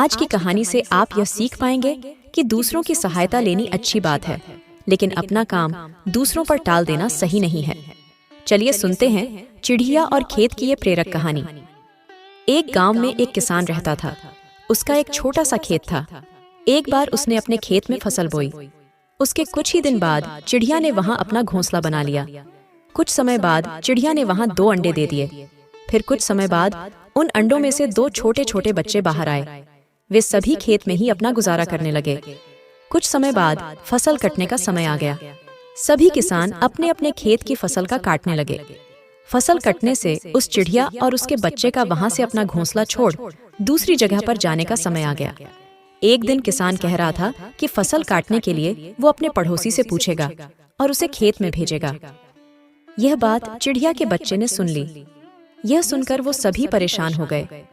आज की कहानी से आप यह सीख पाएंगे कि दूसरों की सहायता लेनी अच्छी बात है, लेकिन अपना काम दूसरों पर टाल देना सही नहीं है। चलिए सुनते हैं चिड़िया और खेत की ये प्रेरक कहानी। एक गांव में एक किसान रहता था। उसका एक छोटा सा खेत था। एक बार उसने अपने खेत में फसल बोई। उसके कुछ ही दिन बाद चिड़िया ने वहां अपना घोंसला बना लिया। कुछ समय बाद चिड़िया ने वहां 2 अंडे दे दिए। फिर कुछ समय बाद उन अंडों में से 2 छोटे छोटे बच्चे बाहर आए। वे सभी खेत में ही अपना गुजारा करने लगे। कुछ समय बाद फसल कटने का समय आ गया। सभी किसान अपने अपने खेत की फसल का काटने लगे। फसल कटने से उस चिड़िया और उसके बच्चे का वहां से अपना घोंसला छोड़ दूसरी जगह पर जाने का समय आ गया। एक दिन किसान कह रहा था कि फसल काटने के लिए वो अपने पड़ोसी से पूछेगा और उसे खेत में भेजेगा। यह बात चिड़िया के बच्चे ने सुन ली। यह सुनकर वो सभी परेशान हो गए।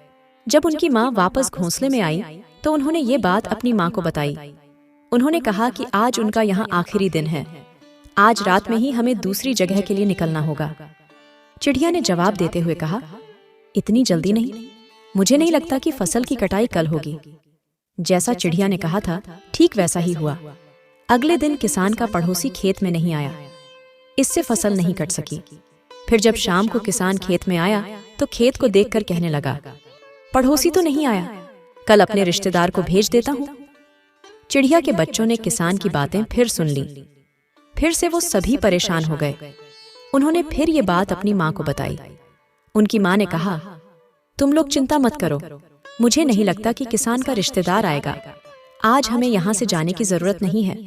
जब उनकी माँ वापस घोंसले में आई तो उन्होंने ये बात अपनी माँ को बताई। उन्होंने कहा कि आज उनका यहाँ आखिरी दिन है। आज रात में ही हमें दूसरी जगह के लिए निकलना होगा। चिड़िया ने जवाब देते हुए कहा, इतनी जल्दी नहीं, मुझे नहीं लगता कि फसल की कटाई कल होगी। जैसा चिड़िया ने कहा था ठीक वैसा ही हुआ। अगले दिन किसान का पड़ोसी खेत में नहीं आया। इससे फसल नहीं कट सकी। फिर जब शाम को किसान खेत में आया तो खेत को देखकर कहने लगा, पड़ोसी तो नहीं आया, कल अपने रिश्तेदार को भेज देता हूँ। चिड़िया के बच्चों ने किसान की बातें फिर सुन ली। फिर से वो सभी परेशान हो गए। उन्होंने फिर ये बात अपनी माँ को बताई। उनकी माँ ने कहा, तुम लोग चिंता मत करो, मुझे नहीं लगता कि किसान का रिश्तेदार आएगा। आज हमें यहाँ से जाने की जरूरत नहीं है।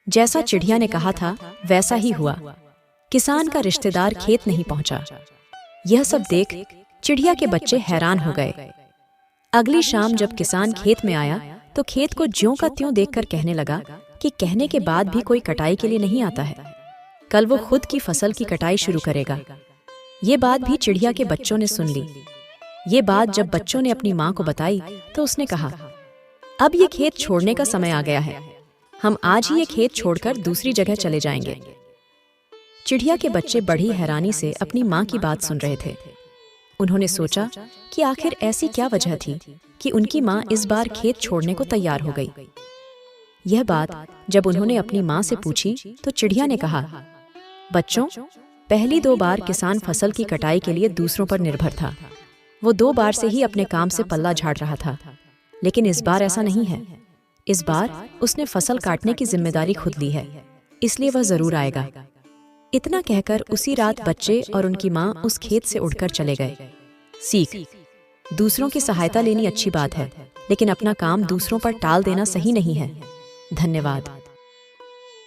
जैसा चिड़िया ने कहा था वैसा ही हुआ। किसान का रिश्तेदार खेत नहीं पहुंचा। यह सब देख चिड़िया के बच्चे हैरान हो गए। अगली शाम जब किसान खेत में आया तो खेत को ज्यों का त्यों देखकर कहने लगा कि कहने के बाद भी कोई कटाई के लिए नहीं आता है। कल वो खुद की फसल की कटाई शुरू करेगा। ये बात भी चिड़िया के बच्चों ने सुन ली। ये बात जब बच्चों ने अपनी माँ को बताई तो उसने कहा, अब ये खेत छोड़ने का समय आ गया है। हम आज ही ये खेत छोड़कर दूसरी जगह चले जाएंगे। चिड़िया के बच्चे बड़ी हैरानी से अपनी माँ की बात सुन रहे थे। उन्होंने सोचा कि आखिर ऐसी क्या वजह थी कि उनकी माँ इस बार खेत छोड़ने को तैयार हो गई। यह बात जब उन्होंने अपनी माँ से पूछी तो चिड़िया ने कहा, बच्चों, पहली 2 बार किसान फसल की कटाई के लिए दूसरों पर निर्भर था। वो 2 बार से ही अपने काम से पल्ला झाड़ रहा था, लेकिन इस बार ऐसा नहीं है। इस बार उसने फसल काटने की जिम्मेदारी खुद ली है, इसलिए वह जरूर आएगा। इतना कहकर उसी रात बच्चे और उनकी माँ उस खेत से उड़कर चले गए। सीख: दूसरों की सहायता लेनी अच्छी बात है, लेकिन अपना काम दूसरों पर टाल देना सही नहीं है। धन्यवाद।